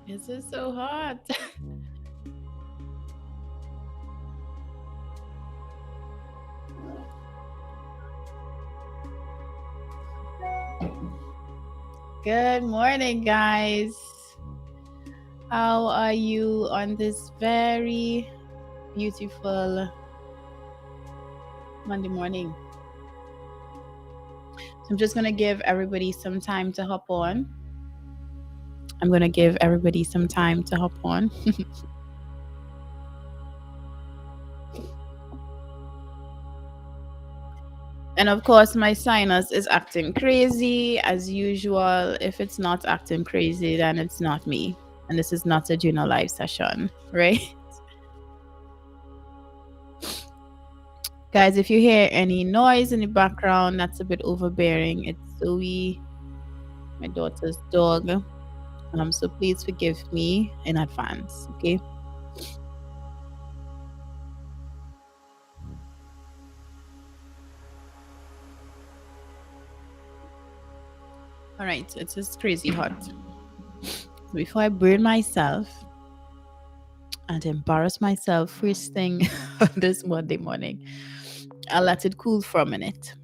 This is so hot. Good morning, guys. How are you on this very beautiful Monday morning? So I'm just going to give everybody some time to hop on. I'm going to give everybody some time to hop on. And of course, my sinus is acting crazy as usual. If it's not acting crazy, then it's not me. And this is not a Juno live session, right? Guys, if you hear any noise in the background, that's a bit overbearing. It's Zoe, my daughter's dog. So please forgive me in advance, okay? All right, it's just crazy hot. So before I burn myself and embarrass myself first thing on this Monday morning, I'll let it cool for a minute.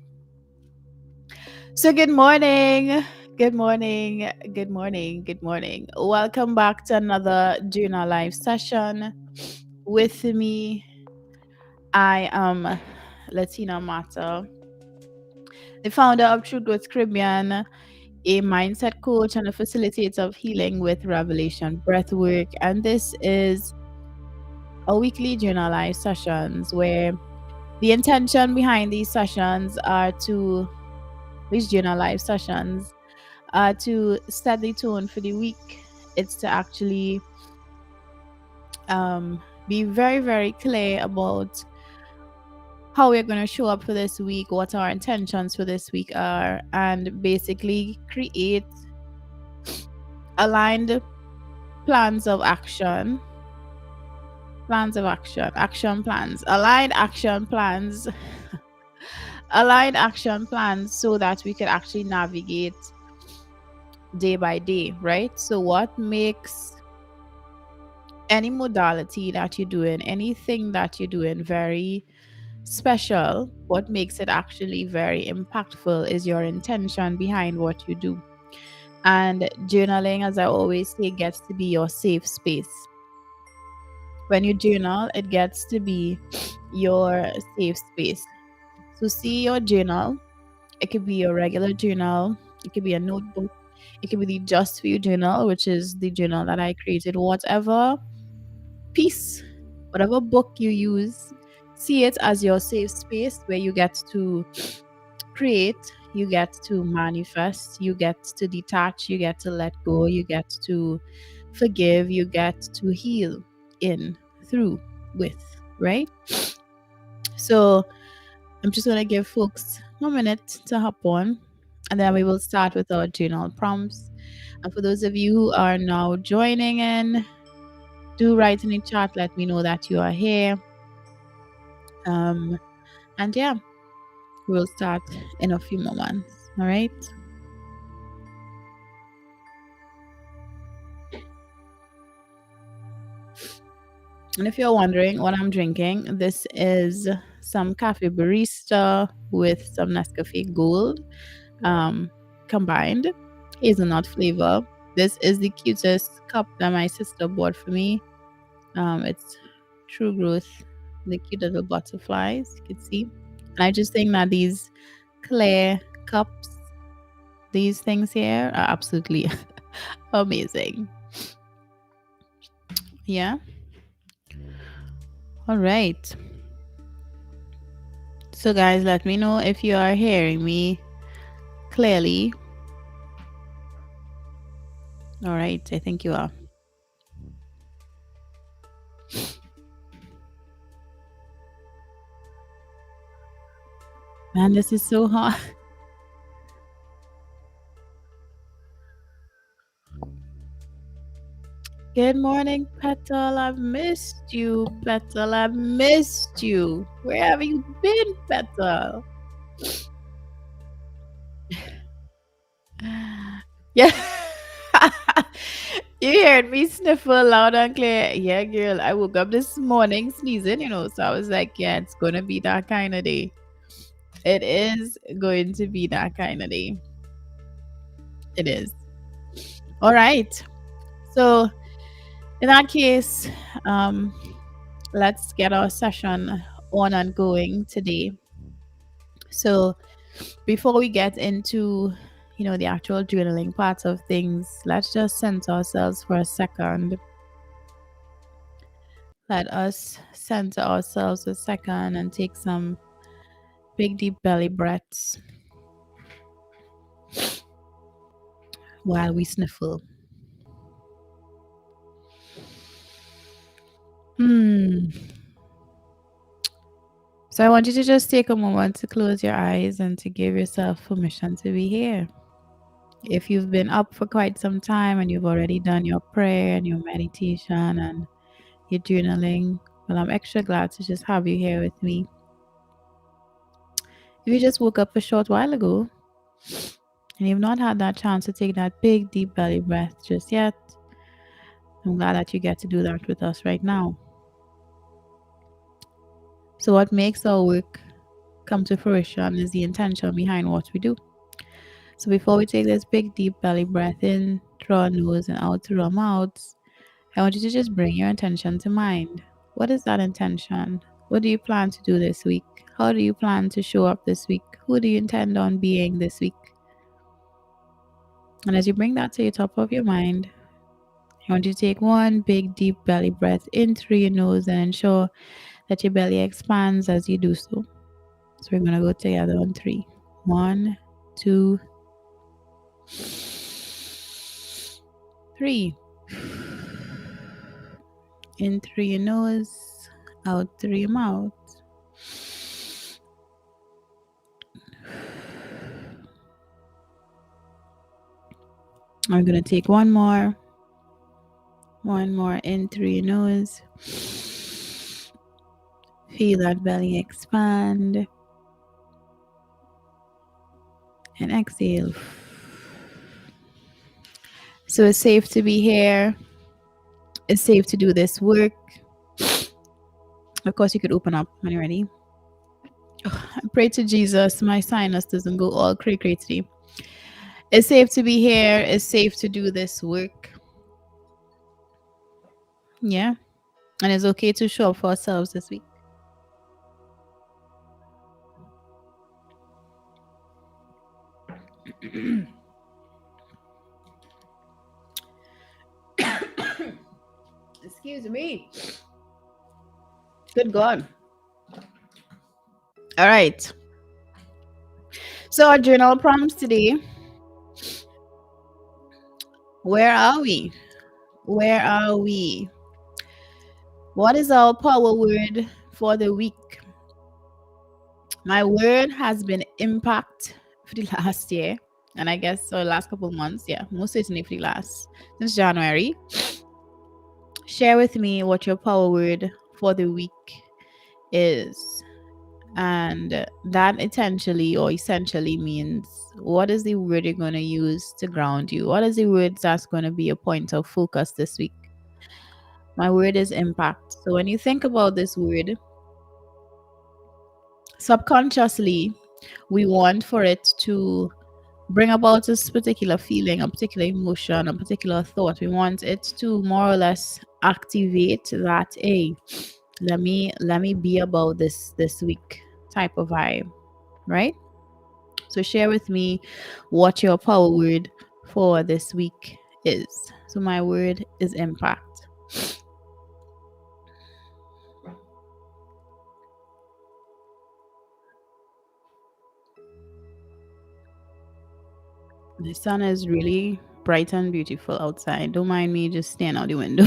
So good morning. Good morning. Good morning. Good morning. Welcome back to another Juna live session. With me, I am Latina Mata, the founder of True Growth Caribbean, a mindset coach and a facilitator of healing with Revelation Breathwork. And this is a weekly Juna live sessions where the intention behind these sessions are to these Juna live sessions to set the tone for the week. It's to actually be very, very clear about how we're going to show up for this week, what our intentions for this week are, and basically create aligned plans of action. Plans of action, action plans, aligned action plans, aligned action plans so that we can actually navigate day by day, right? So, what makes any modality that you're doing, anything that you're doing very special, what makes it actually very impactful is your intention behind what you do. And journaling, as I always say, gets to be your safe space. When you journal, it gets to be your safe space. So, see your journal. It could be your regular journal, it could be a notebook, it could be the Just For You journal, which is the journal that I created. Whatever piece, whatever book you use, see it as your safe space where you get to create, you get to manifest, you get to detach, you get to let go, you get to forgive, you get to heal in, through, with, right? So I'm just going to give folks a minute to hop on, and then we will start with our journal prompts. And for those of you who are now joining in, do write in the chat, let me know that you are here. And yeah, we'll start in a few moments. All right. And if you're wondering what I'm drinking, this is some Cafe Barista with some Nescafe Gold combined, hazelnut flavor. This is the cutest cup that my sister bought for me. It's True Growth, the cute little butterflies you can see. And I just think that these clear cups, these things here are absolutely amazing. Yeah. All right. So, guys, let me know if you are hearing me clearly. All right. I think you are. Man, this is so hot. Good morning, Petal. I've missed you, Petal. I've missed you. Where have you been, Petal? Yeah. You heard me sniffle loud and clear. Yeah, girl. I woke up this morning sneezing, so I was like, yeah, it's gonna be that kind of day. It is going to be that kind of day. It is. All right. So in that case, um, let's get our session on and going today. So before we get into the actual journaling parts of things, let's just center ourselves for a second. Let us center ourselves a second and take some big deep belly breaths while we sniffle. Hmm. So I want you to just take a moment to close your eyes and to give yourself permission to be here. If you've been up for quite some time and you've already done your prayer and your meditation and your journaling, well, I'm extra glad to just have you here with me. If you just woke up a short while ago and you've not had that chance to take that big, deep belly breath just yet, I'm glad that you get to do that with us right now. So, what makes our work come to fruition is the intention behind what we do. So, before we take this big, deep belly breath in through our nose and out through our mouths, I want you to just bring your intention to mind. What is that intention? What do you plan to do this week? How do you plan to show up this week? Who do you intend on being this week? And as you bring that to the top of your mind, I want you to take one big deep belly breath in through your nose and ensure that your belly expands as you do so. So we're going to go together on three. One, two, three. In through your nose, out through your mouth. I'm going to take one more. One more in through your nose. Feel that belly expand. And exhale. So it's safe to be here. It's safe to do this work. Of course, you could open up when you're ready. I pray to Jesus, my sinus doesn't go all cray today. It's safe to be here. It's safe to do this work. Yeah. And it's okay to show up for ourselves this week. Excuse me. Good God. All right. So our journal prompts today. Where are we? Where are we? What is our power word for the week? My word has been impact for the last year. And I guess so last couple of months. Yeah, most certainly for the last since January. Share with me what your power word for the week is. And that essentially means what is the word you're going to use to ground you? What is the word that's going to be a point of focus this week? My word is impact. So when you think about this word, subconsciously, we want for it to bring about this particular feeling, a particular emotion, a particular thought. We want it to more or less activate that, hey, let me be about this week type of vibe, right? So share with me what your power word for this week is. So my word is impact. The sun is really bright and beautiful outside. Don't mind me just staring out the window.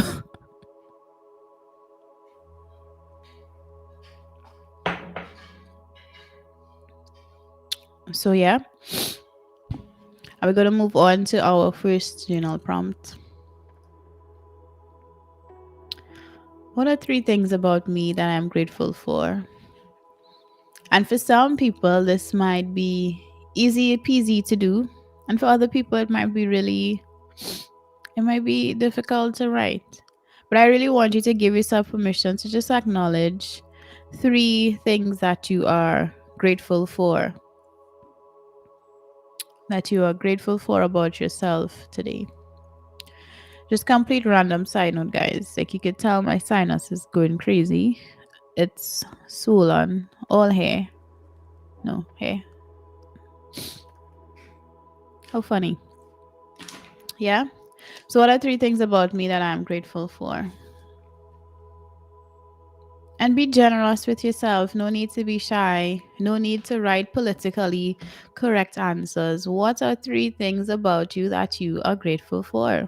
So yeah, are we going to move on to our first journal prompt? What are 3 things about me that I'm grateful for? And for some people, this might be easy peasy to do. And for other people, it might be really It might be difficult to write, but I really want you to give yourself permission to just acknowledge three things that you are grateful for, about yourself today. Just complete random side note, guys. Like you could tell my sinus is going crazy. It's swollen, all hair. No, hair. How funny. Yeah. So, what are three things about me that I'm grateful for? And be generous with yourself. No need to be shy. No need to write politically correct answers. What are three things about you that you are grateful for?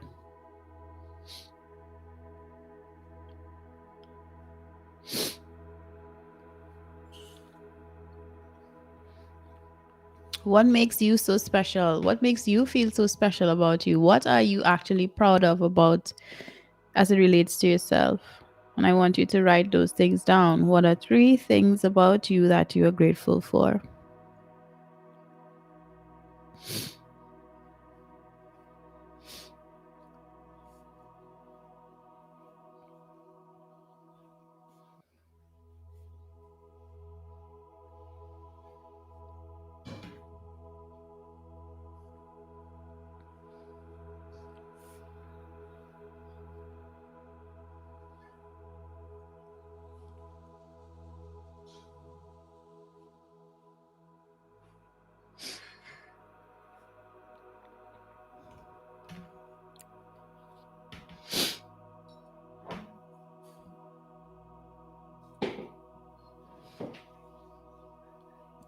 What makes you so special? What makes you feel so special about you? What are you actually proud of about as it relates to yourself? And I want you to write those things down. What are three things about you that you are grateful for?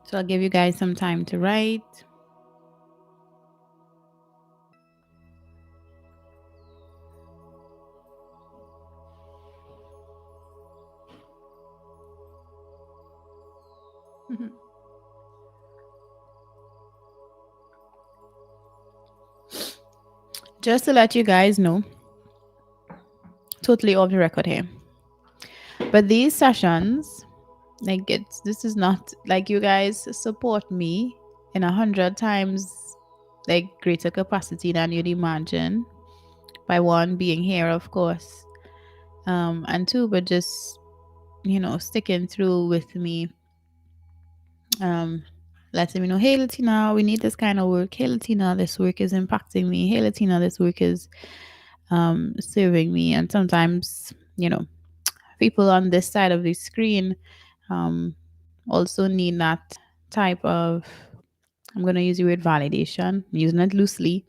So I'll give you guys some time to write. Just to let you guys know, totally off the record here. But these sessions, like this is not like you guys support me in 100 times like greater capacity than you'd imagine. By one being here, of course, and two, but just sticking through with me, letting me know, hey Latina, we need this kind of work. Hey Latina, this work is impacting me. Hey Latina, this work is serving me. And sometimes people on this side of the screen also need that type of, I'm going to use the word validation, I'm using it loosely,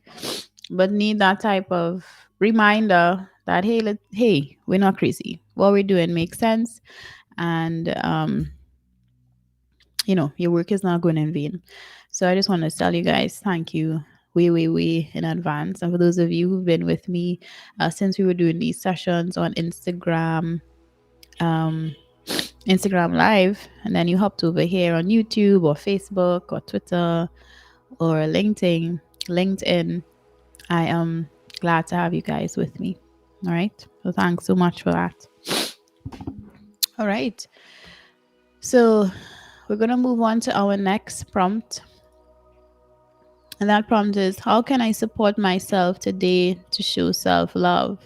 but need that type of reminder that hey, we're not crazy. What we're doing makes sense, and your work is not going in vain. So I just want to tell you guys thank you way in advance. And for those of you who've been with me since we were doing these sessions on Instagram Live, and then you hopped over here on YouTube or Facebook or Twitter or LinkedIn, I am glad to have you guys with me. All right. So thanks so much for that. All right. So we're going to move on to our next prompt. And that prompt is, how can I support myself today to show self-love?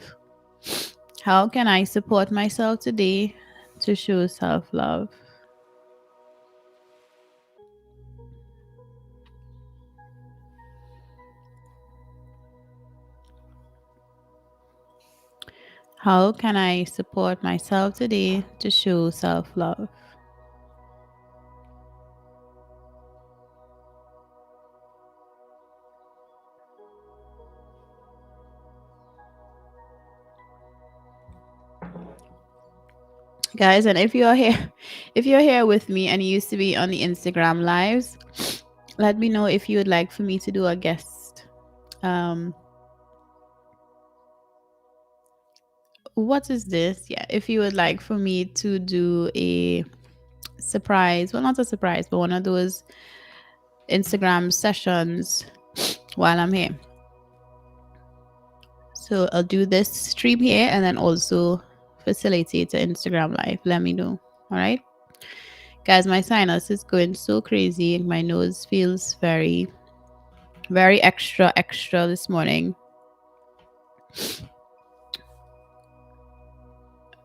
How can I support myself today to show self-love? How can I support myself today to show self-love? Guys, and if you're here with me and you used to be on the Instagram lives, let me know if you would like for me to do a guest. What is this? Yeah, if you would like for me to do a surprise, well, not a surprise, but one of those Instagram sessions while I'm here. So I'll do this stream here and then also facilitate an Instagram live. Let me know. All right, guys, my sinus is going so crazy. My nose feels very extra this morning.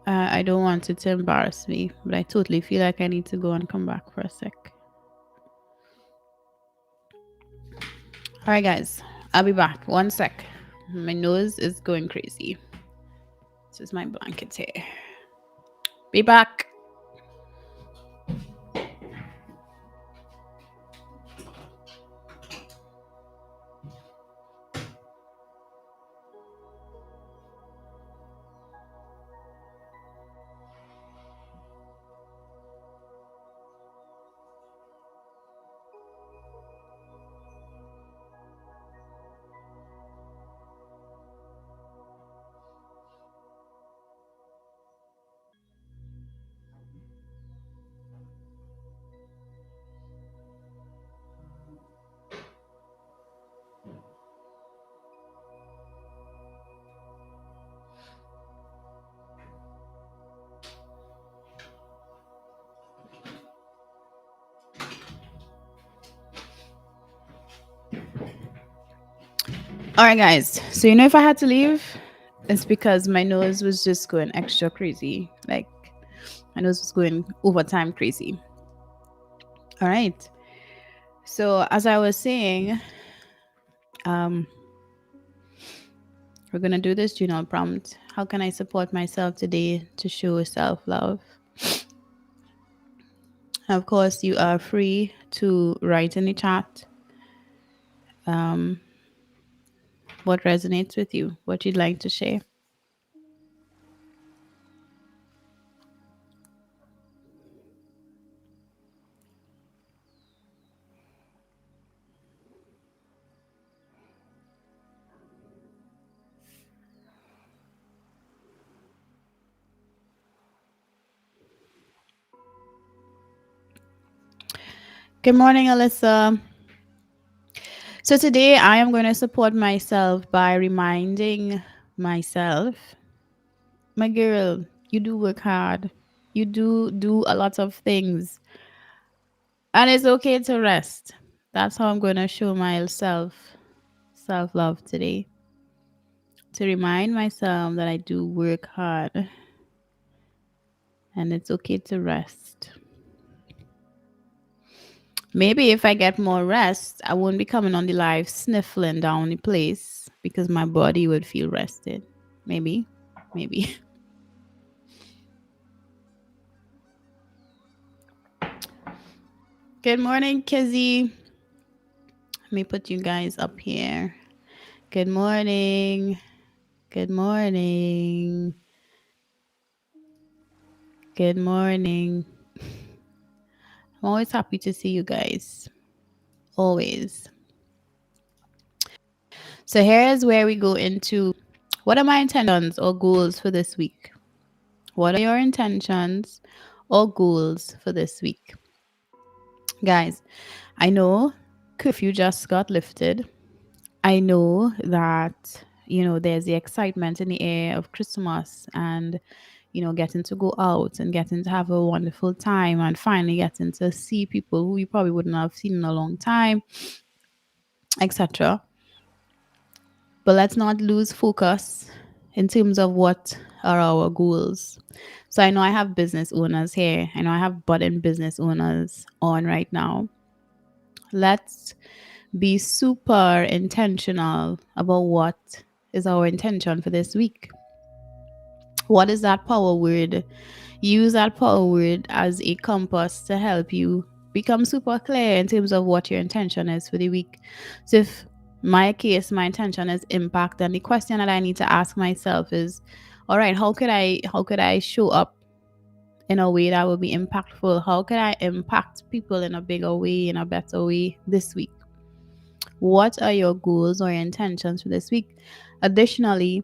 I don't want it to embarrass me, but I totally feel like I need to go and come back for a sec. All right, guys, I'll be back. One sec. My nose is going crazy. This is my blanket here. Be back. All right, guys. So, if I had to leave, it's because my nose was just going extra crazy. Like, my nose was going overtime crazy. All right. So, as I was saying, um, we're going to do this journal prompt. How can I support myself today to show self love? Of course, you are free to write in the chat what resonates with you, what you'd like to share. Good morning, Alyssa. So today I am going to support myself by reminding myself, my girl, you do work hard. You do a lot of things. And it's okay to rest. That's how I'm going to show myself self-love today. To remind myself that I do work hard and it's okay to rest. Maybe if I get more rest, I won't be coming on the live sniffling down the place because my body would feel rested. Maybe. Good morning, Kizzy. Let me put you guys up here. Good morning. Good morning. Good morning. I'm always happy to see you guys. Always. So here's where we go into what are my intentions or goals for this week? What are your intentions or goals for this week? Guys, I know curfew just got lifted. I know that, there's the excitement in the air of Christmas and, getting to go out and getting to have a wonderful time and finally getting to see people who you probably wouldn't have seen in a long time, etc. But let's not lose focus in terms of what are our goals. So I know I have business owners here. I know I have budding business owners on right now. Let's be super intentional about what is our intention for this week. What is that power word? Use that power word as a compass to help you become super clear in terms of what your intention is for the week. So if my intention is impact, then the question that I need to ask myself is, all right, how could I show up in a way that will be impactful? How could I impact people in a bigger way, in a better way this week? What are your goals or your intentions for this week? Additionally,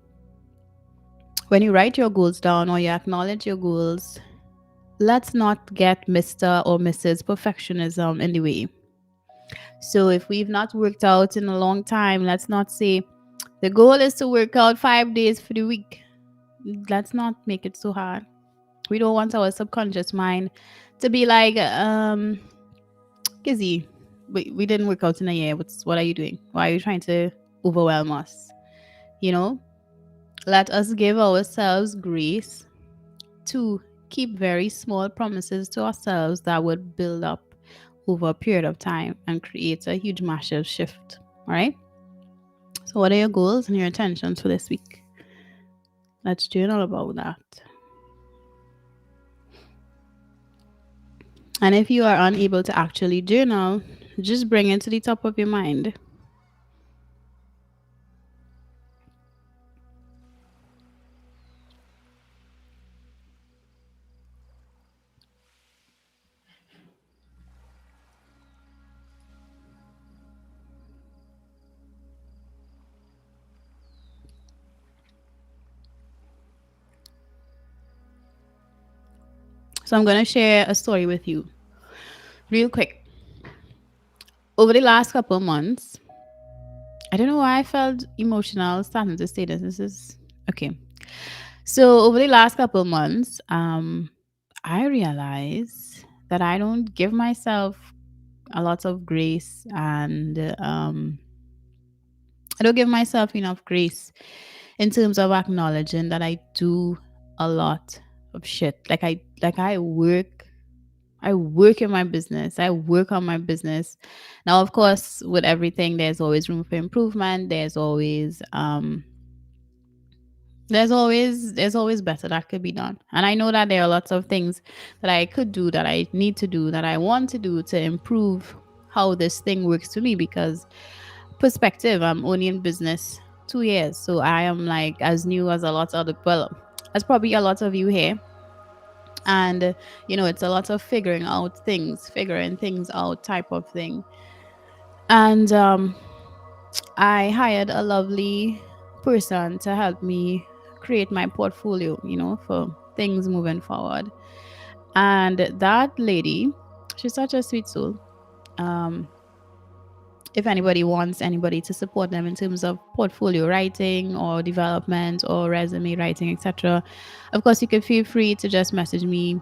when you write your goals down or you acknowledge your goals, let's not get Mr. or Mrs. Perfectionism in the way. So if we've not worked out in a long time, let's not say the goal is to work out 5 days for the week. Let's not make it so hard. We don't want our subconscious mind to be like, Kizzy, we didn't work out in a year. What are you doing? Why are you trying to overwhelm us? You know? Let us give ourselves grace to keep very small promises to ourselves that would build up over a period of time and create a huge massive shift. All right. So, what are your goals and your intentions for this week? Let's journal about that. And if you are unable to actually journal, just bring it to the top of your mind. So, I'm going to share a story with you real quick. Over the last couple of months, I don't know why I felt emotional starting to say this. This is okay. So over the last couple of months, I realized that I don't give myself a lot of grace, and I don't give myself enough grace in terms of acknowledging that I do a lot of shit. I work in my business. I work on my business. Now, of course, with everything, there's always room for improvement. There's always better that could be done. And I know that there are lots of things that I could do, that I need to do, that I want to do to improve how this thing works for me. Because perspective, I'm only in business 2 years, so I am like as new as a lot of the well, as probably a lot of you here. And it's a lot of figuring things out type of thing. And I hired a lovely person to help me create my portfolio, for things moving forward. And that lady, she's such a sweet soul. Um, if anybody wants anybody to support them in terms of portfolio writing or development or resume writing, etc., of course, you can feel free to just message me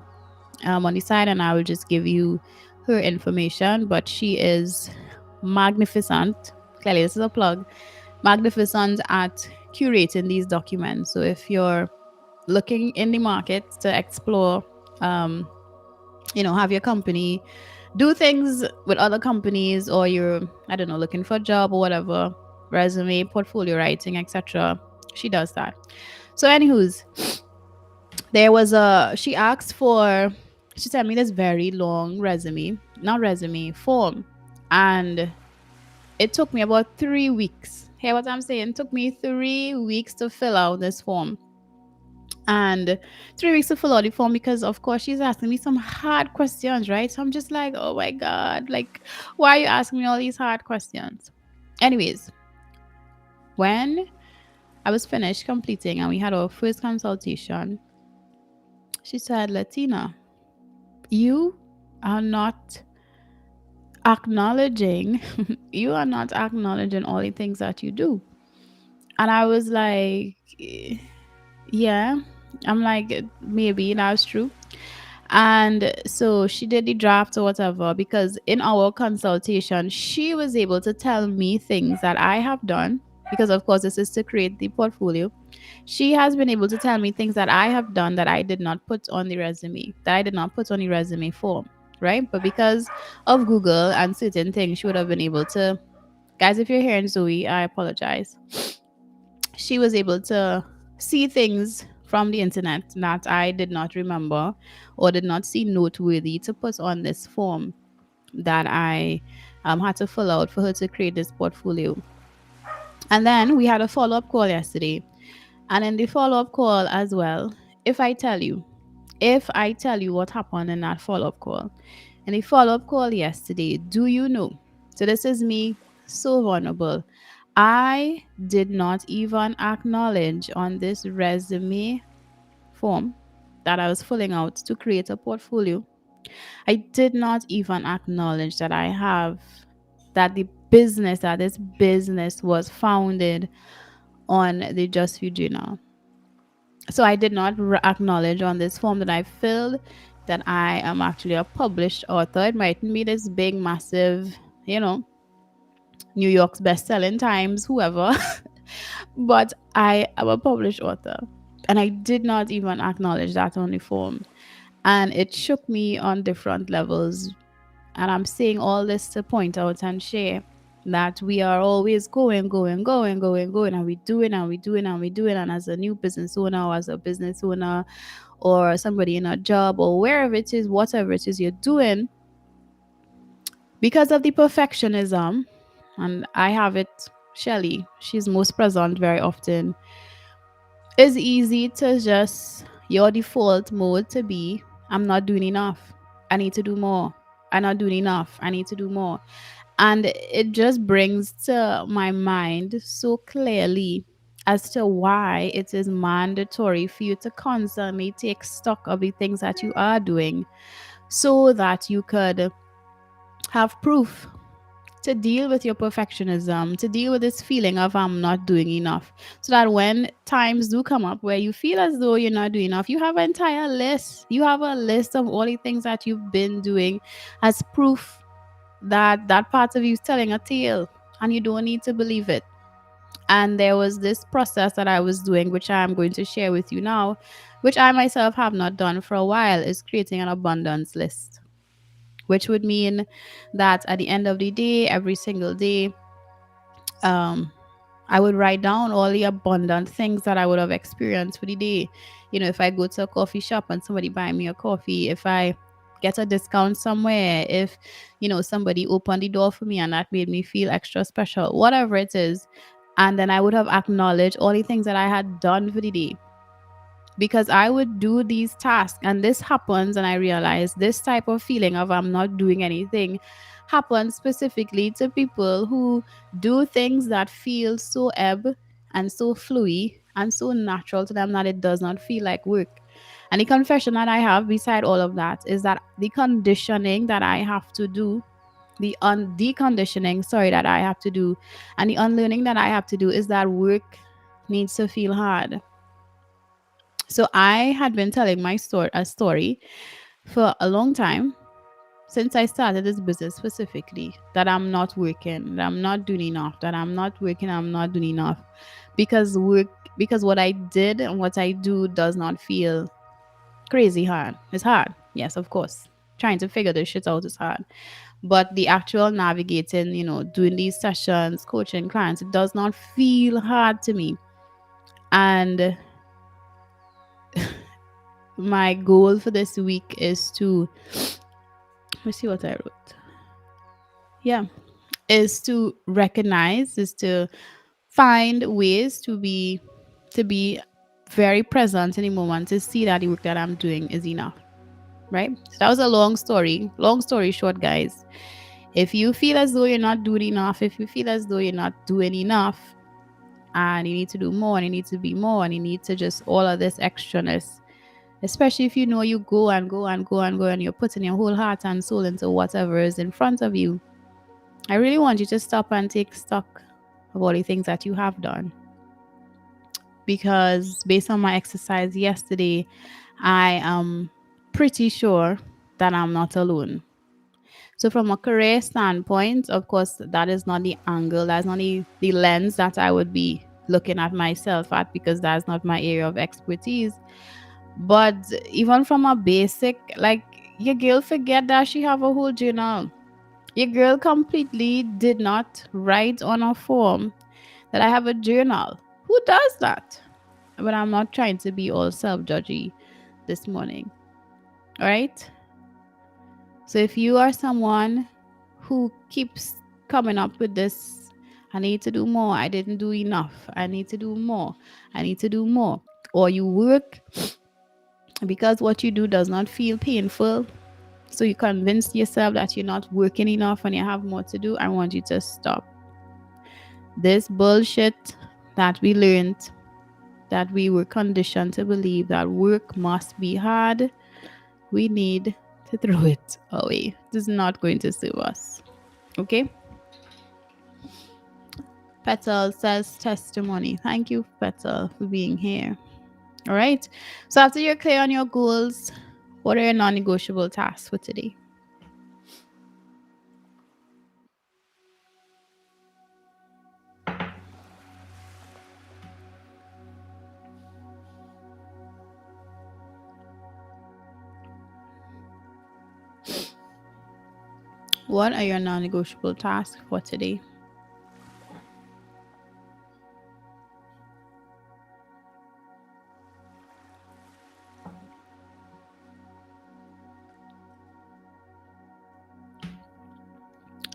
on the side, and I will just give you her information. But she is magnificent. Clearly, this is a plug. Magnificent at curating these documents. So if you're looking in the market to explore, have your company do things with other companies, or you're, I don't know, looking for a job or whatever, resume, portfolio writing, etc., she does that. So, anywho's, she asked for, she sent me this very long not resume, form. And it took me about 3 weeks. Hear what I'm saying? It took me 3 weeks to fill out this form. And 3 weeks to fill out the form because, of course, she's asking me some hard questions, right? So I'm just like, oh my God, like, why are you asking me all these hard questions? Anyways, when I was finished completing and we had our first consultation, she said, Latina, you are not acknowledging you are not acknowledging all the things that you do. And I was like, yeah. I'm like, maybe that's true. And so she did the draft or whatever, because in our consultation she was able to tell me things that I have done, because of course this is to create the portfolio. She has been able to tell me things that I have done that I did not put on the resume, form, right? But because of Google and certain things, she would have been able to. Guys, if you're hearing Zoe, I apologize. She was able to see things from the internet that I did not remember or did not see noteworthy to put on this form that I had to fill out for her to create this portfolio. And then we had a follow-up call yesterday. And in the follow-up call as well, if I tell you what happened in that follow-up call, in the follow-up call yesterday, do you know? So this is me, so vulnerable. I did not even acknowledge on this resume form that I was filling out to create a portfolio. I did not even acknowledge that that this business was founded on the Just Few Journal. So I did not acknowledge on this form that I filled that I am actually a published author. It mightn't be this big, massive, New York's best-selling Times, whoever. But I am a published author. And I did not even acknowledge that on the form. And it shook me on different levels. And I'm saying all this to point out and share that we are always going, and we do it and we do it and we do it. And as a new business owner or as a business owner or somebody in a job or wherever it is, whatever it is you're doing, because of the perfectionism, and I have it, Shelly, she's most present very often, it's easy to just your default mode to be I'm not doing enough. I need to do more. I'm not doing enough. I need to do more. And it just brings to my mind so clearly as to why it is mandatory for you to constantly take stock of the things that you are doing so that you could have proof to deal with your perfectionism, to deal with this feeling of I'm not doing enough. So that when times do come up where you feel as though you're not doing enough, you have an entire list. You have a list of all the things that you've been doing as proof that that part of you is telling a tale and you don't need to believe it. And there was this process that I was doing, which I'm going to share with you now, which I myself have not done for a while, is creating an abundance list, which would mean that at the end of the day, every single day, um, I would write down all the abundant things that I would have experienced for the day. You know, if I go to a coffee shop and somebody buy me a coffee, if I get a discount somewhere, if, you know, somebody opened the door for me and that made me feel extra special, whatever it is. And then I would have acknowledged all the things that I had done for the day, because I would do these tasks and this happens, and I realize this type of feeling of I'm not doing anything happens specifically to people who do things that feel so ebb and so fluid and so natural to them that it does not feel like work. And the confession that I have beside all of that is that the conditioning that I have to do, deconditioning, sorry, that I have to do, and the unlearning that I have to do is that work needs to feel hard. So I had been telling my story for a long time since I started this business specifically, that I'm not working, that I'm not doing enough, that I'm not working, I'm not doing enough, because what I did and what I do does not feel crazy hard. It's hard, yes, of course. Trying to figure this shit out is hard, but the actual navigating, you know, doing these sessions, coaching clients, it does not feel hard to me. And my goal for this week is to, let's see what I wrote. Yeah, is to recognize, is to find ways to be very present in the moment, to see that the work that I'm doing is enough. Right? So that was a long story. Long story short, guys. If you feel as though you're not doing enough, if you feel as though you're not doing enough, and you need to do more, and you need to be more, and you need to just all of this extraness, especially if you know you go and go and go and go and you're putting your whole heart and soul into whatever is in front of you, I really want you to stop and take stock of all the things that you have done. Because based on my exercise yesterday, I am pretty sure that I'm not alone. So from a career standpoint, of course, that is not the angle, that's not the lens that I would be looking at myself at, because that's not my area of expertise. But even from a basic, like, your girl forget that she have a whole journal. Your girl completely did not write on a form that I have a journal. Who does that? But I'm not trying to be all self-judgy this morning. All right? So if you are someone who keeps coming up with this, I need to do more, I didn't do enough, I need to do more, I need to do more, or you work because what you do does not feel painful, so you convince yourself that you're not working enough and you have more to do, I want you to stop this bullshit that we learned, that we were conditioned to believe that work must be hard. We need to throw it away. This is not going to serve us. Okay? Petal says testimony. Thank you, Petal, for being here. All right. So after you're clear on your goals, what are your non-negotiable tasks for today? What are your non-negotiable tasks for today?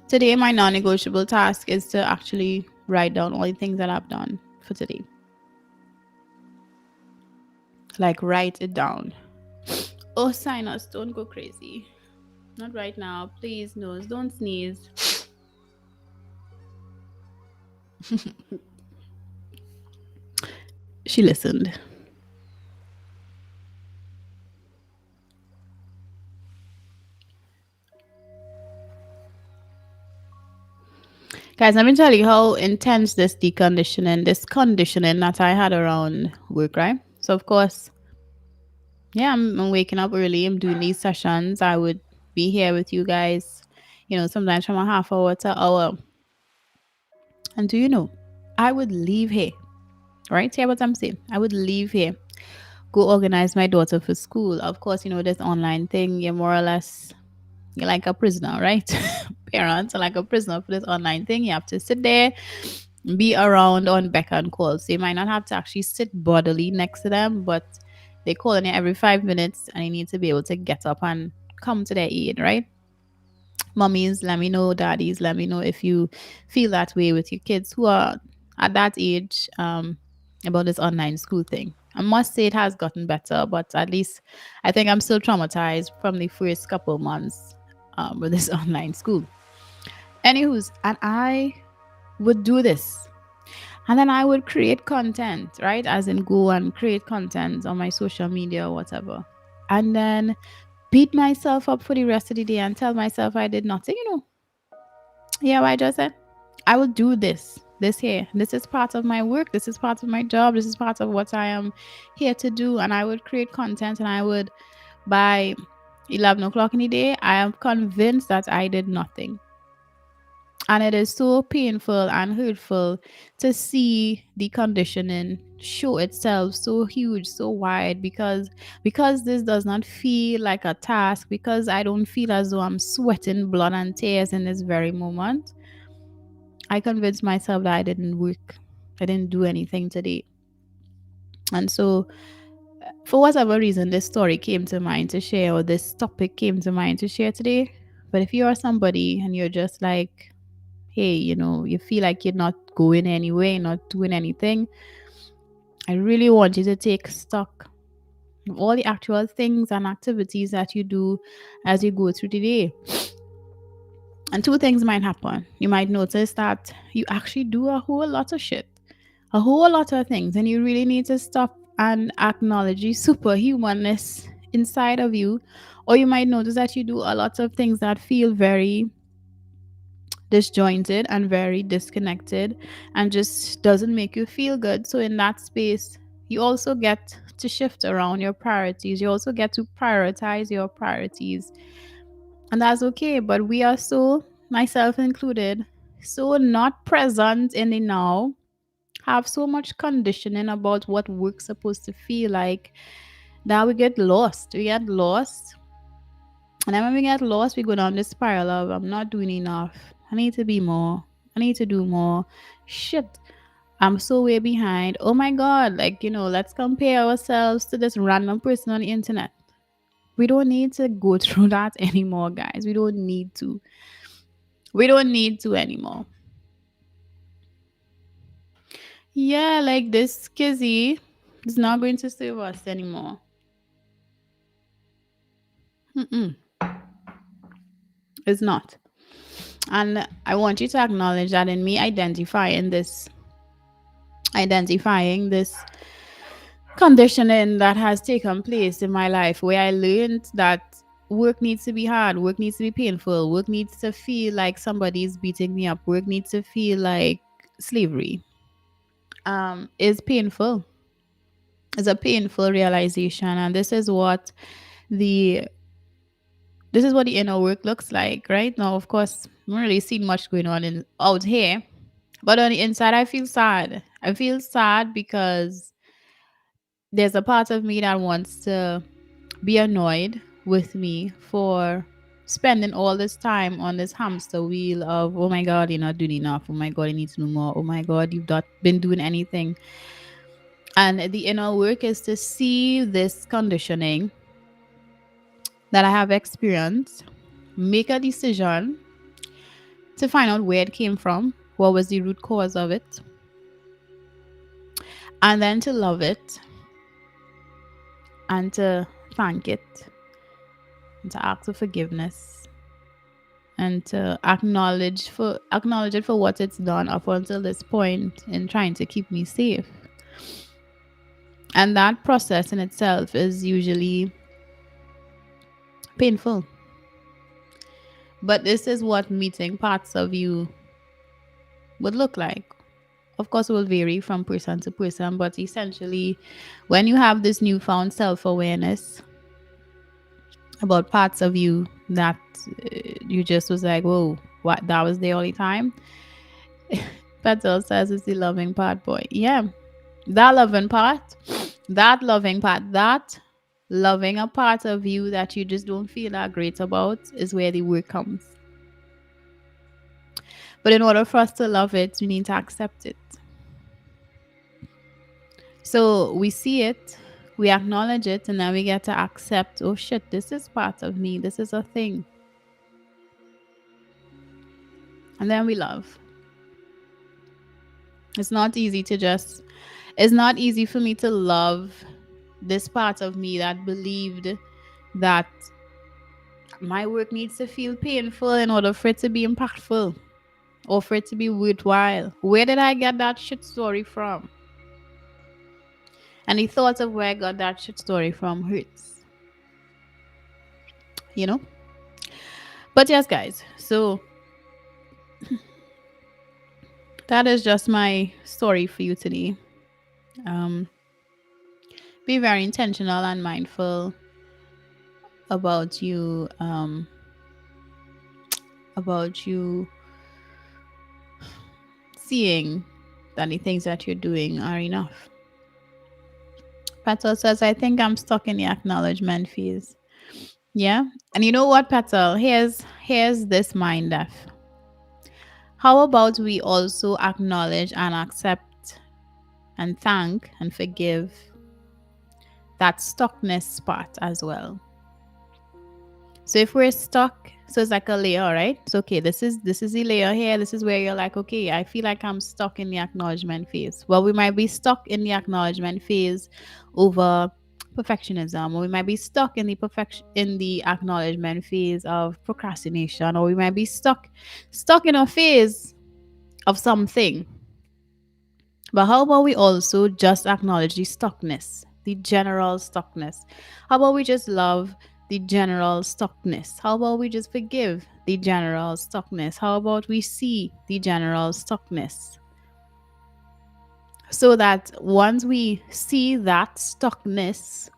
Today, my non-negotiable task is to actually write down all the things that I've done for today. Like write it down. Oh, sinus, don't go crazy. Not right now, please. Nose, don't sneeze. She listened. Guys, let me tell you how intense this conditioning that I had around work, right? So, of course, yeah, I'm waking up early. I'm doing these sessions. I would be here with you guys, sometimes from a half hour to hour. And do you know, I would leave here, right? Hear what I'm saying? I would leave here, go organize my daughter for school. Of course, this online thing, you're more or less, you're like a prisoner, right? Parents are like a prisoner for this online thing. You have to sit there, be around on beck and call. So you might not have to actually sit bodily next to them, but they call on you every 5 minutes and you need to be able to get up and come to their aid, right? Mummies, let me know. Daddies, let me know if you feel that way with your kids who are at that age, about this online school thing. I must say it has gotten better, but at least I think I'm still traumatized from the first couple months, with this online school. Anywho's, and I would do this. And then I would create content, right? As in go and create content on my social media or whatever. And then beat myself up for the rest of the day and tell myself I did nothing, Yeah, what I just said? I will do this. This here. This is part of my work. This is part of my job. This is part of what I am here to do. And I would create content and I would, by 11 o'clock in the day, I am convinced that I did nothing. And it is so painful and hurtful to see the conditioning show itself so huge, so wide, because this does not feel like a task, because I don't feel as though I'm sweating blood and tears in this very moment. I convinced myself that I didn't work. I didn't do anything today. And so, for whatever reason, this story came to mind to share, or this topic came to mind to share today. But if you are somebody and you're just like, hey, you feel like you're not going anywhere, not doing anything, I really want you to take stock of all the actual things and activities that you do as you go through the day. And two things might happen. You might notice that you actually do a whole lot of shit, a whole lot of things, and you really need to stop and acknowledge the superhumanness inside of you. Or you might notice that you do a lot of things that feel very disjointed and very disconnected and just doesn't make you feel good. So in that space, you also get to shift around your priorities. You also get to prioritize your priorities. And that's okay. But we are so, myself included, so not present in the now, have so much conditioning about what work's supposed to feel like, that we get lost. We get lost. And then when we get lost, we go down this spiral of I'm not doing enough. I need to be more. I need to do more. Shit. I'm so way behind. Oh my God. Like, let's compare ourselves to this random person on the internet. We don't need to go through that anymore, guys. We don't need to. We don't need to anymore. Yeah, like this kizzy is not going to save us anymore. Mm-mm. It's not. And I want you to acknowledge that in me identifying this conditioning that has taken place in my life, where I learned that work needs to be hard, work needs to be painful, work needs to feel like somebody's beating me up, work needs to feel like slavery, is painful. It's a painful realization. And the this is what the inner work looks like right now. Of course, I'm not really seeing much going on out here, but on the inside, I feel sad. I feel sad because there's a part of me that wants to be annoyed with me for spending all this time on this hamster wheel of, oh my God, you're not doing enough. Oh my God, you need to do more. Oh my God, you've not been doing anything. And the inner work is to see this conditioning that I have experienced, make a decision to find out where it came from, what was the root cause of it, and then to love it and to thank it and to ask for forgiveness and to acknowledge it for what it's done up until this point in trying to keep me safe. And that process in itself is usually painful. But this is what meeting parts of you would look like. Of course, it will vary from person to person, but essentially, when you have this newfound self awareness about parts of you that you just was like, whoa, what, that was the only time? Petal says it's the loving part, boy. Yeah, that loving part, that loving a part of you that you just don't feel that great about is where the work comes. But in order for us to love it, we need to accept it. So we see it, we acknowledge it, and then we get to accept, oh shit, this is part of me, this is a thing. And then we love. It's not easy for me to love this part of me that believed that my work needs to feel painful in order for it to be impactful or for it to be worthwhile. Where did I get that shit story from? And the thought of where I got that shit story from hurts. You know? But yes, guys. So that is just my story for you today. Be very intentional and mindful about you seeing that the things that you're doing are enough. Petal says, I think I'm stuck in the acknowledgement phase. Yeah. And you know what, Petal? Here's this mind F. How about we also acknowledge and accept and thank and forgive that stuckness spot as well? So if we're stuck, so it's like a layer, right? So okay, this is the layer here. This is where you're like, okay, I feel like I'm stuck in the acknowledgement phase. Well, we might be stuck in the acknowledgement phase over perfectionism, or we might be stuck in the acknowledgement phase of procrastination, or we might be stuck in a phase of something. But how about we also just acknowledge the stuckness, the general stuckness? How about we just love the general stuckness? How about we just forgive the general stuckness? How about we see the general stuckness? So that once we see that stuckness,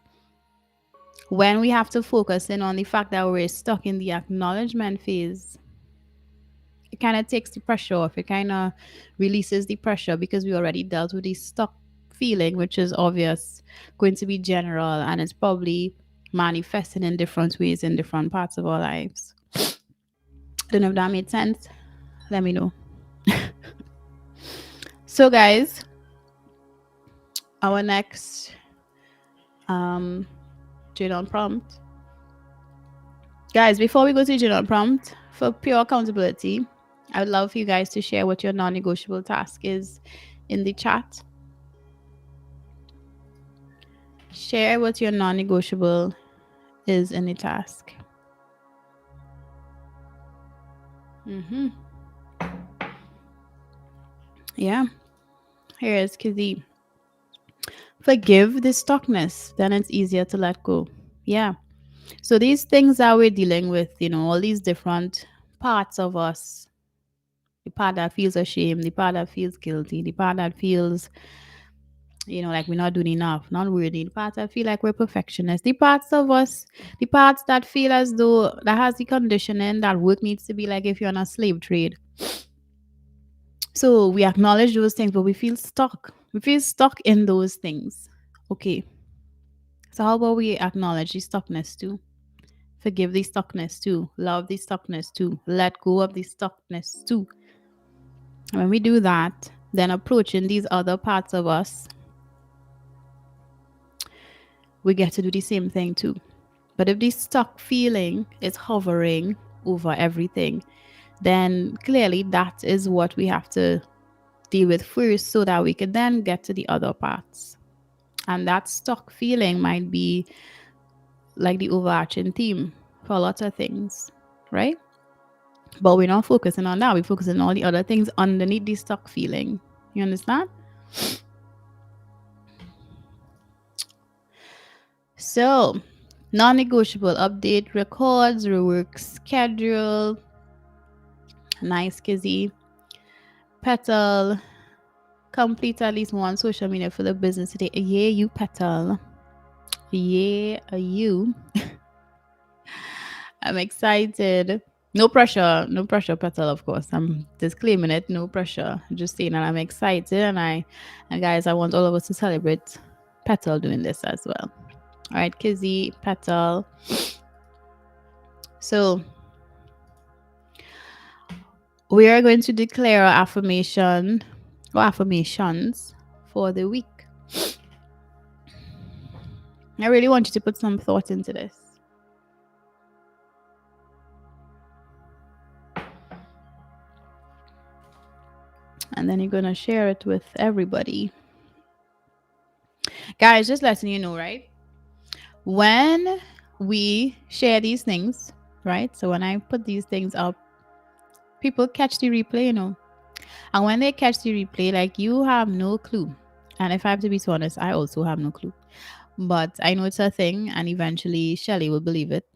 when we have to focus in on the fact that we're stuck in the acknowledgement phase, it kind of takes the pressure off. It kind of releases the pressure because we already dealt with the stuck feeling, which is obvious, going to be general, and it's probably manifesting in different ways in different parts of our lives. I don't know if that made sense. Let me know. So, guys, our next journal prompt. Guys, before we go to journal prompt, for pure accountability, I would love for you guys to share what your non-negotiable task is in the chat. Share what your non-negotiable is in the task. Yeah. Here is Kizzy. Forgive the stuckness, then it's easier to let go. Yeah. So these things that we're dealing with, all these different parts of us, the part that feels ashamed, the part that feels guilty, the part that feels, like we're not doing enough, not worthy, the part that feel like we're perfectionists, the parts of us, the parts that feel as though that has the conditioning that work needs to be like if you're on a slave trade. So we acknowledge those things, but we feel stuck. We feel stuck in those things. Okay. So how about we acknowledge the stuckness too? Forgive the stuckness too. Love the stuckness too. Let go of the stuckness too. And when we do that, then approaching these other parts of us, we get to do the same thing too. But if this stuck feeling is hovering over everything, then clearly that is what we have to deal with first so that we can then get to the other parts. And that stuck feeling might be like the overarching theme for a lot of things, right? But we're not focusing on that. We're focusing on all the other things underneath the stuck feeling. You understand? So, non-negotiable update records, rework schedule. Nice, Kizzy. Petal. Complete at least one social media for the business today. Yeah, you, Petal. Yeah, you. I'm excited. No pressure, no pressure, Petal, of course. I'm disclaiming it, no pressure. Just saying that I'm excited and guys, I want all of us to celebrate Petal doing this as well. All right, Kizzy, Petal. So we are going to declare our affirmation or affirmations for the week. I really want you to put some thought into this. And then you're going to share it with everybody. Guys, just letting you know, right? When we share these things, right? So when I put these things up, people catch the replay, you know. And when they catch the replay, like you have no clue. And if I have to be so honest, I also have no clue. But I know it's a thing, and eventually Shelly will believe it.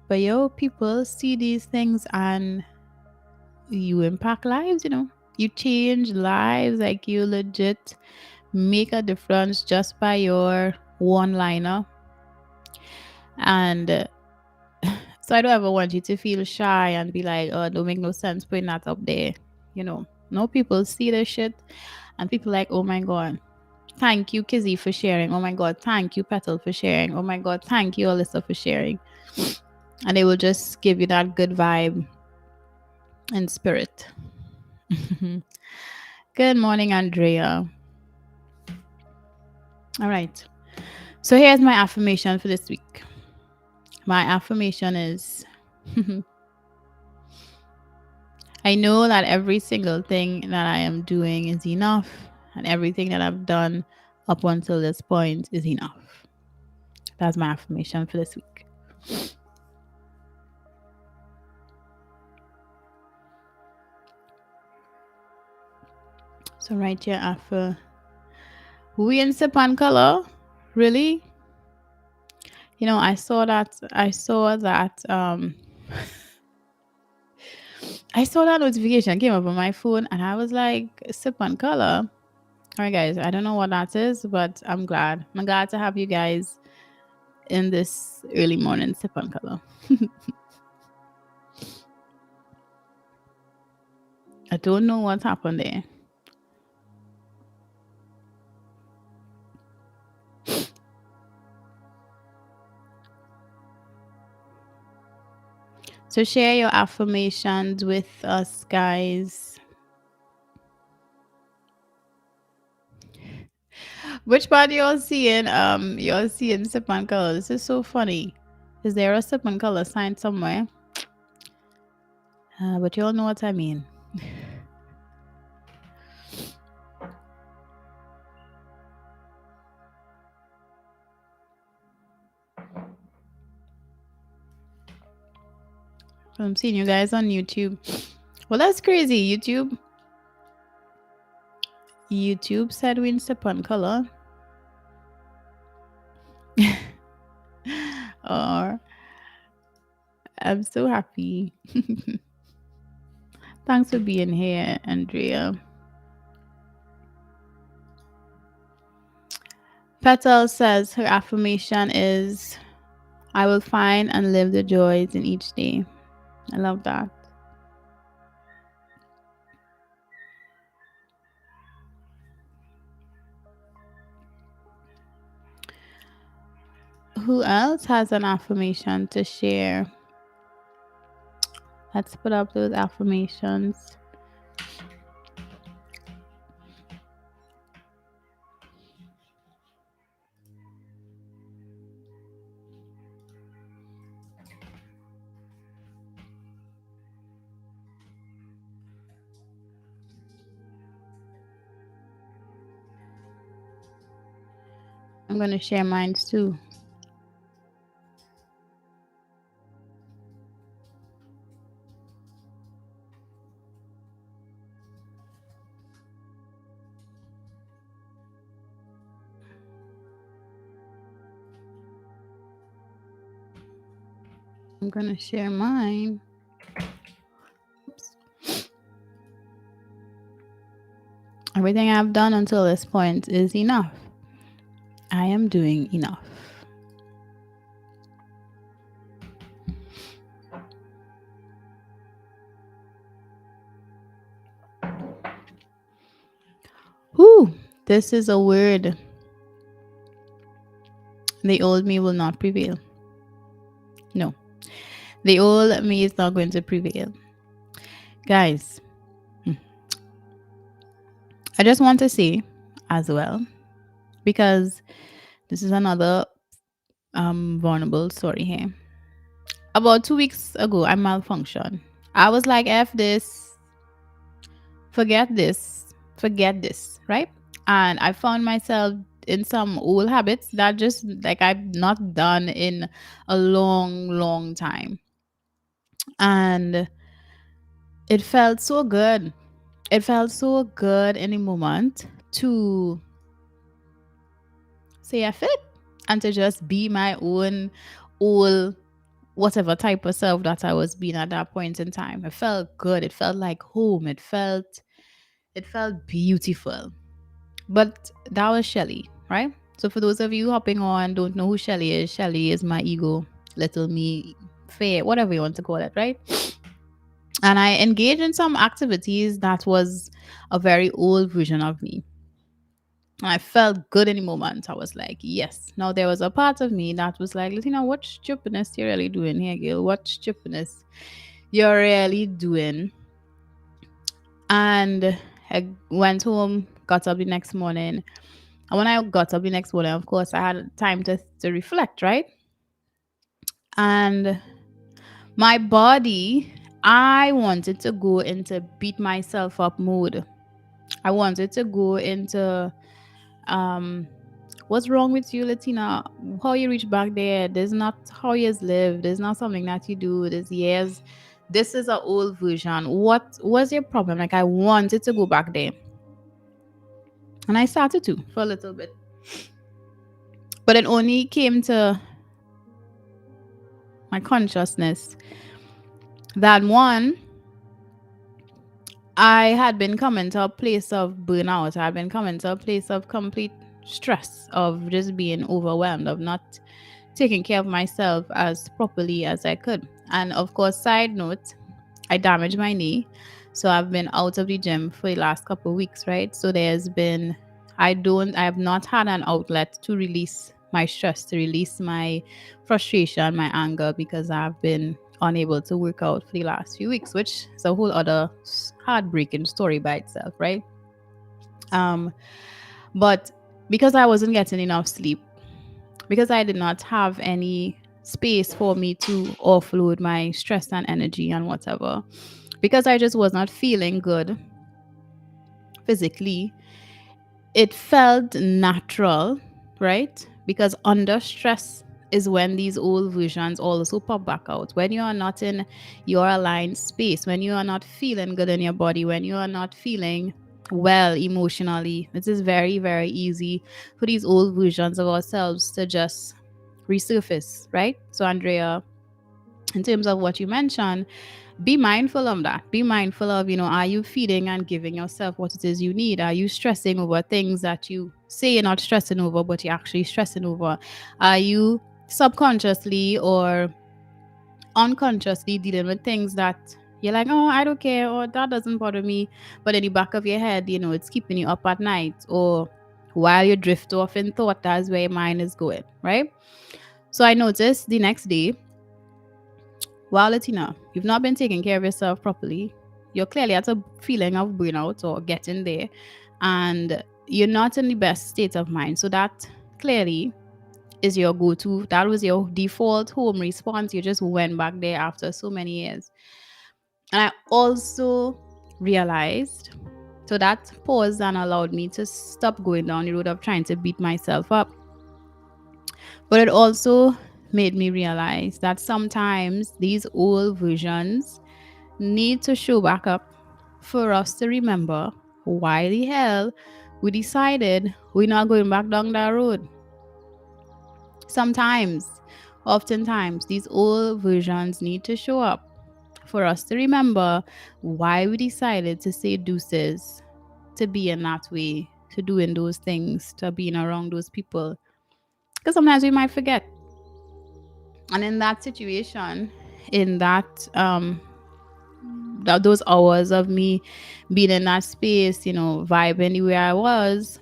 But people see these things and you impact lives, you know. You change lives, like you legit make a difference just by your one liner. And so I don't ever want you to feel shy and be like, oh, it don't make no sense putting that up there. You know, no, people see this shit and people like, oh my God, thank you, Kizzy, for sharing. Oh my God, thank you, Petal, for sharing. Oh my God, thank you, Alyssa, for sharing. And they will just give you that good vibe and spirit. Good morning, Andrea. All right. So here's my affirmation for this week. My affirmation is I know that every single thing that I am doing is enough, and everything that I've done up until this point is enough. That's my affirmation for this week. So right here after we in Sipan color, really? You know, I saw that I saw that notification came up on my phone and I was like, Sipan color. All right, guys, I don't know what that is, but I'm glad. I'm glad to have you guys in this early morning Sipan color. I don't know what happened there. So share your affirmations with us, guys. Which part you're seeing? You're seeing Sipan color. This is so funny. Is there a Sipan color sign somewhere? But you all know what I mean. I'm seeing you guys on YouTube. Well, that's crazy. YouTube said we in Sipan color. Or I'm so happy. Thanks for being here, Andrea. Petal says her affirmation is I will find and live the joys in each day. I love that. Who else has an affirmation to share? Let's put up those affirmations. I'm going to share mine too. I'm going to share mine. Oops. Everything I've done until this point is enough. I am doing enough. Whew, this is a word. The old me will not prevail. No, the old me is not going to prevail. Guys, I just want to say as well, because this is another vulnerable story here. About 2 weeks ago, I malfunctioned. I was like, F this, forget this, right? And I found myself in some old habits that just like I've not done in a long time. And it felt so good. It felt so good in a moment to say F it and to just be my own old whatever type of self that I was being at that point in time. It felt good. It felt like home. It felt beautiful. But that was Shelly, right? So for those of you hopping on, don't know who Shelly is my ego, little me, fair, whatever you want to call it, right? And I engaged in some activities that was a very old version of me. I felt good in the moment. I was like, yes. Now there was a part of me that was like, what stupidness you're really doing here, Gil? What stupidness you're really doing? And I went home, got up the next morning. And when I got up the next morning, of course, I had time to reflect, right? And my body, I wanted to go into beat myself up mode. I wanted to go into what's wrong with you, Latina? How you reach back there? There's not how years live. There's not something that you do. There's years. This is an old version. What was your problem? Like I wanted to go back there. And I started to for a little bit. But it only came to my consciousness that one, I had been coming to a place of burnout. I had been coming to a place of complete stress, of just being overwhelmed, of not taking care of myself as properly as I could. And of course, side note, I damaged my knee. So I've been out of the gym for the last couple of weeks, right? So I have not had an outlet to release my stress, to release my frustration, my anger, because I've been unable to work out for the last few weeks, which is a whole other heartbreaking story by itself, right? But because I wasn't getting enough sleep, because I did not have any space for me to offload my stress and energy and whatever, because I just was not feeling good physically, it felt natural, right? Because under stress is when these old versions also pop back out. When you are not in your aligned space, when you are not feeling good in your body, when you are not feeling well emotionally, it is very, very easy for these old versions of ourselves to just resurface, right? So, Andrea, in terms of what you mentioned, be mindful of that. Be mindful of, are you feeding and giving yourself what it is you need? Are you stressing over things that you say you're not stressing over, but you're actually stressing over? Are you subconsciously or unconsciously dealing with things that you're like, oh, I don't care, or that doesn't bother me, but in the back of your head, it's keeping you up at night, or while you drift off in thought, that's where your mind is going, right? So I noticed the next day, wow, Latina, you've not been taking care of yourself properly. You're clearly at a feeling of burnout or getting there, and you're not in the best state of mind. So that clearly is your go-to. That was your default home response. You just went back there after so many years. And I also realized, so that paused and allowed me to stop going down the road of trying to beat myself up. But it also made me realize that sometimes these old versions need to show back up for us to remember why the hell we decided we're not going back down that road. Sometimes, oftentimes, these old versions need to show up for us to remember why we decided to say deuces, to be in that way, to doing those things, to being around those people. Because sometimes we might forget. And in that situation, in those hours of me being in that space, vibing the way I was,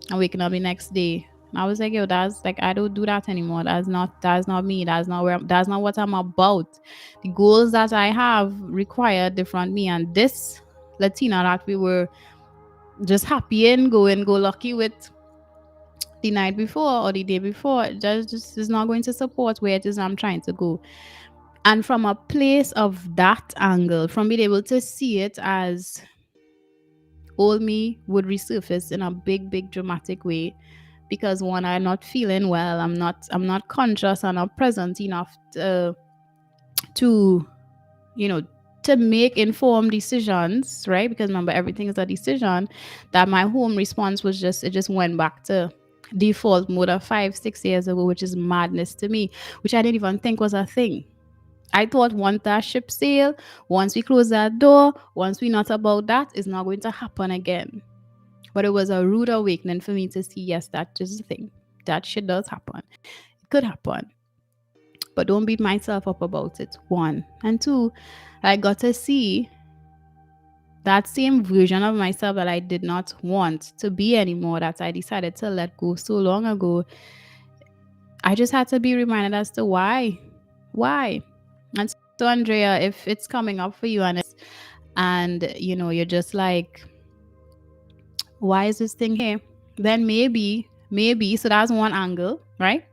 and waking up the next day, and I was like, yo, that's like, I don't do that anymore. That's not me. That's not what I'm about. The goals that I have require different me, and this Latina that we were just happy and go lucky with the night before or the day before, just is not going to support where it is I'm trying to go. And from a place of that angle, from being able to see it as old me would resurface in a big dramatic way, because one, I'm not feeling well, I'm not conscious and not present enough to you know to make informed decisions, right? Because remember, everything is a decision. That my home response was it just went back to default mode of 5 6 years ago, which is madness to me, which I didn't even think was a thing. I thought once that ship sail, once we close that door, once we not about that, it's not going to happen again. But it was a rude awakening for me to see, yes, that is the thing. That shit does happen. It could happen. But don't beat myself up about it. One. And two, I got to see that same version of myself that I did not want to be anymore, that I decided to let go so long ago. I just had to be reminded as to why. Why? And so, Andrea, if it's coming up for you and you're just like, why is this thing here? Then maybe, so that's one angle, right?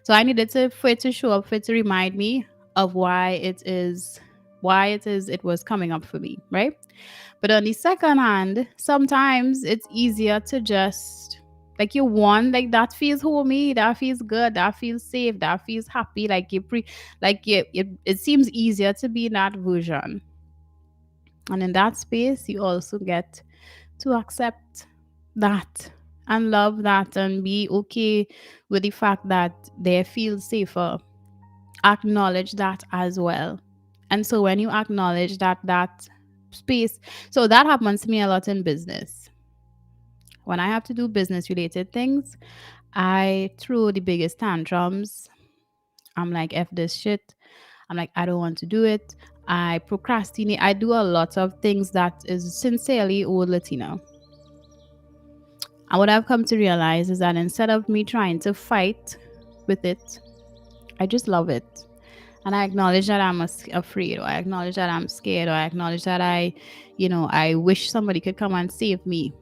So I needed for it to show up, for it to remind me of why it was coming up for me, right? But on the second hand, sometimes it's easier to just, like, you want, like, that feels homey, that feels good, that feels safe, that feels happy, like it seems easier to be in that version. And in that space, you also get to accept that and love that and be okay with the fact that they feel safer. Acknowledge that as well. And so when you acknowledge that space, so that happens to me a lot in business. When I have to do business related things, I throw the biggest tantrums. I'm like, F this shit. I'm like, I don't want to do it. I procrastinate. I do a lot of things that is sincerely old Latino. And what I've come to realize is that instead of me trying to fight with it, I just love it. And I acknowledge that I'm afraid, or I acknowledge that I'm scared, or I acknowledge that I wish somebody could come and save me.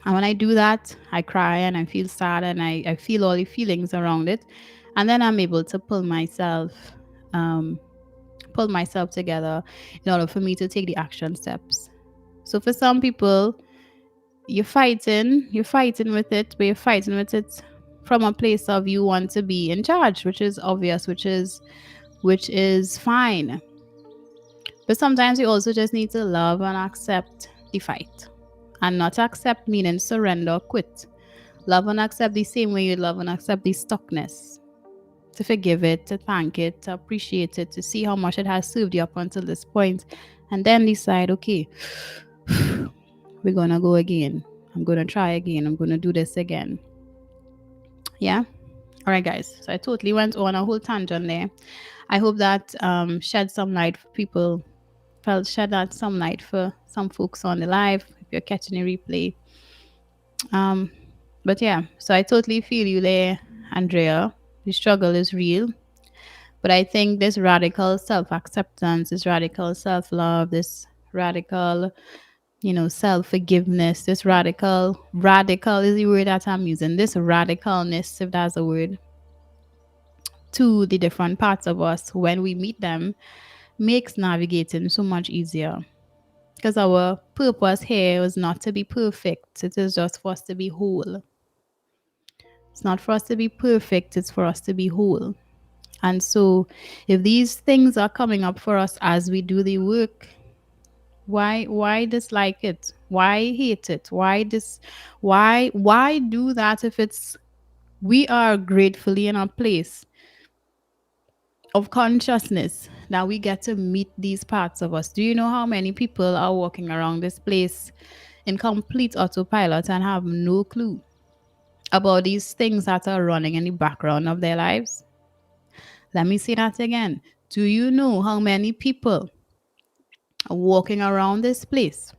And when I do that, I cry and I feel sad and I feel all the feelings around it. And then I'm able to um, pull myself together in order for me to take the action steps. So for some people, you're fighting with it, but you're fighting with it from a place of you want to be in charge, which is obvious, which is fine. But sometimes you also just need to love and accept the fight. And not accept meaning surrender, quit. Love and accept the same way you love and accept the stuckness. To forgive it, to thank it, to appreciate it, to see how much it has served you up until this point, and then decide, okay, we're gonna go again. I'm gonna try again. I'm gonna do this again. Yeah. All right, guys. So I totally went on a whole tangent there. I hope that shed some light for people. Shed that some light for some folks on the live. If you're catching a replay. But yeah. So I totally feel you there, Andrea. The struggle is real. But I think this radical self acceptance, this radical self love, this radical, self forgiveness, this radical is the word that I'm using, this radicalness, if that's a word, to the different parts of us when we meet them makes navigating so much easier. Because our purpose here was not to be perfect, it is just for us to be whole. It's not for us to be perfect, it's for us to be whole. And so, if these things are coming up for us as we do the work, why dislike it? Why hate it? Why do that if it's we are gratefully in a place of consciousness that we get to meet these parts of us? Do you know how many people are walking around this place in complete autopilot and have no clue about these things that are running in the background of their lives? Let me say that again. Do you know how many people are walking around this place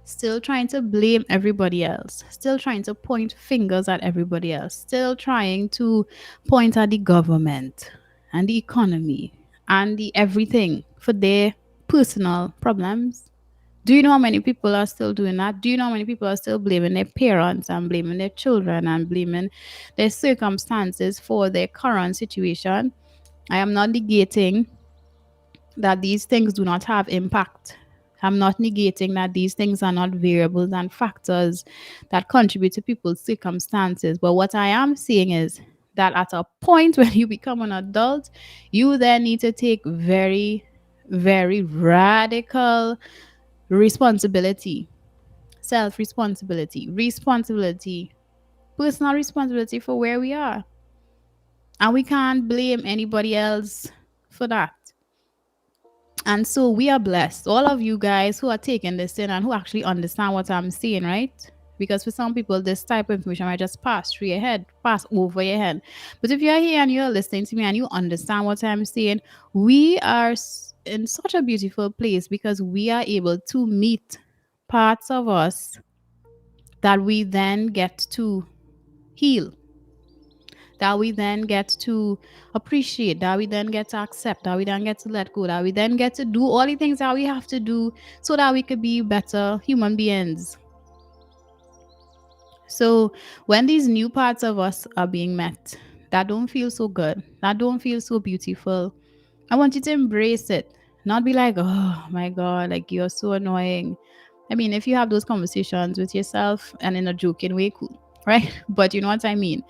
still trying to blame everybody else, still trying to point fingers at everybody else, still trying to point at the government and the economy and the everything for their personal problems? Do you know how many people are still doing that? Do you know how many people are still blaming their parents and blaming their children and blaming their circumstances for their current situation? I am not negating that these things do not have impact. I'm not negating that these things are not variables and factors that contribute to people's circumstances. But what I am saying is that at a point when you become an adult, you then need to take very, very radical responsibility, self responsibility, personal responsibility for where we are. And we can't blame anybody else for that. And so we are blessed, all of you guys who are taking this in and who actually understand what I'm saying, right? Because for some people, this type of information might just pass through your head, pass over your head. But if you're here and you're listening to me and you understand what I'm saying, we are in such a beautiful place because we are able to meet parts of us that we then get to heal, that we then get to appreciate, that we then get to accept, that we then get to let go, that we then get to do all the things that we have to do so that we could be better human beings. So when these new parts of us are being met, that don't feel so good, that don't feel so beautiful, I want you to embrace it. Not be like, oh my God, like you're so annoying. I mean, if you have those conversations with yourself and in a joking way, cool, right? But you know what I mean?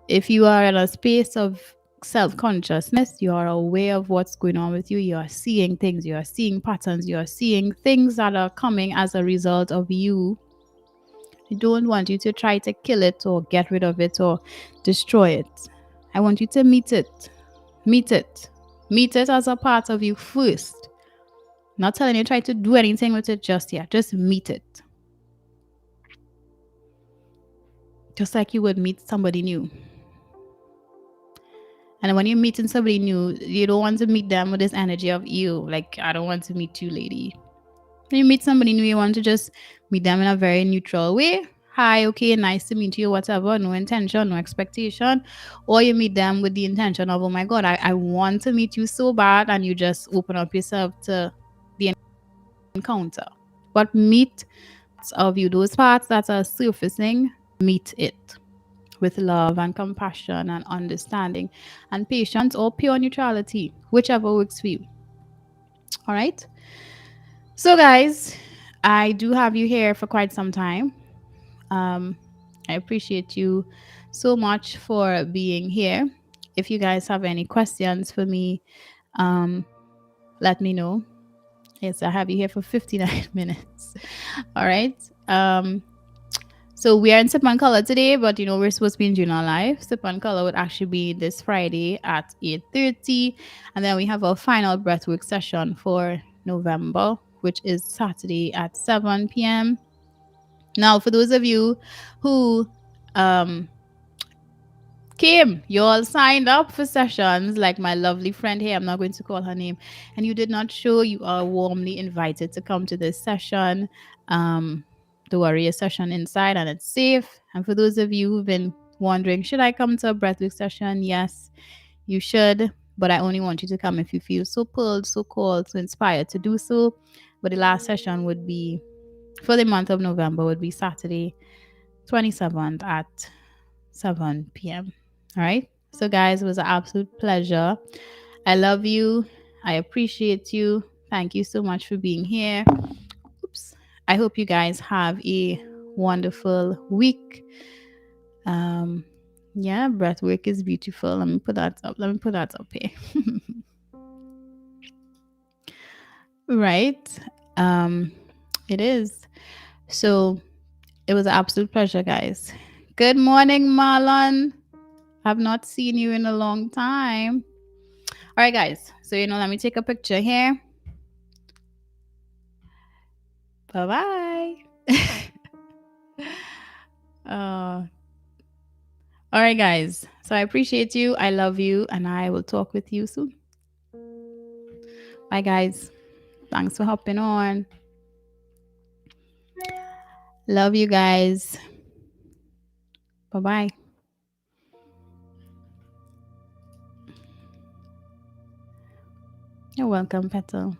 If you are in a space of self consciousness, you are aware of what's going on with you, you are seeing things, you are seeing patterns, you are seeing things that are coming as a result of you. I don't want you to try to kill it or get rid of it or destroy it. I want you to meet it. Meet it. Meet it as a part of you first. Not telling you try to do anything with it just yet. Just meet it. Just like you would meet somebody new. And when you're meeting somebody new, you don't want to meet them with this energy of you. Like, I don't want to meet you, lady. When you meet somebody new, you want to just meet them in a very neutral way. Hi, okay, nice to meet you, whatever. No intention, no expectation. Or you meet them with the intention of, oh my God, I want to meet you so bad. And you just open up yourself to the encounter. But meet of you, those parts that are surfacing, meet it with love and compassion and understanding and patience or pure neutrality, whichever works for you. All right. So, guys, I do have you here for quite some time. I appreciate you so much for being here. If you guys have any questions for me, let me know. Yes, I have you here for 59 minutes. All right. So we are in Sip and Color today, but we're supposed to be in June Live. Sip and Color would actually be this Friday at 8:30. And then we have our final breathwork session for November, which is Saturday at 7 p.m. Now, for those of you who came, you all signed up for sessions, like my lovely friend here, I'm not going to call her name, and you did not show, you are warmly invited to come to this session. The warrior session inside, and it's safe. And for those of you who've been wondering, should I come to a breathwork session? Yes, you should. But I only want you to come if you feel so pulled, so called, so inspired to do so. But the last session would be for the month of November, would be Saturday, 27th at 7 p.m. All right. So, guys, it was an absolute pleasure. I love you. I appreciate you. Thank you so much for being here. Oops. I hope you guys have a wonderful week. Um, yeah, breathwork is beautiful. Let me put that up. Let me put that up here. Right. Um, it is. So it was an absolute pleasure, guys. Good morning, Marlon. I've not seen you in a long time. All right, guys. So, let me take a picture here. Bye bye. All right, guys. So, I appreciate you. I love you. And I will talk with you soon. Bye, guys. Thanks for hopping on. Love you guys. Bye bye. You're welcome, Petal.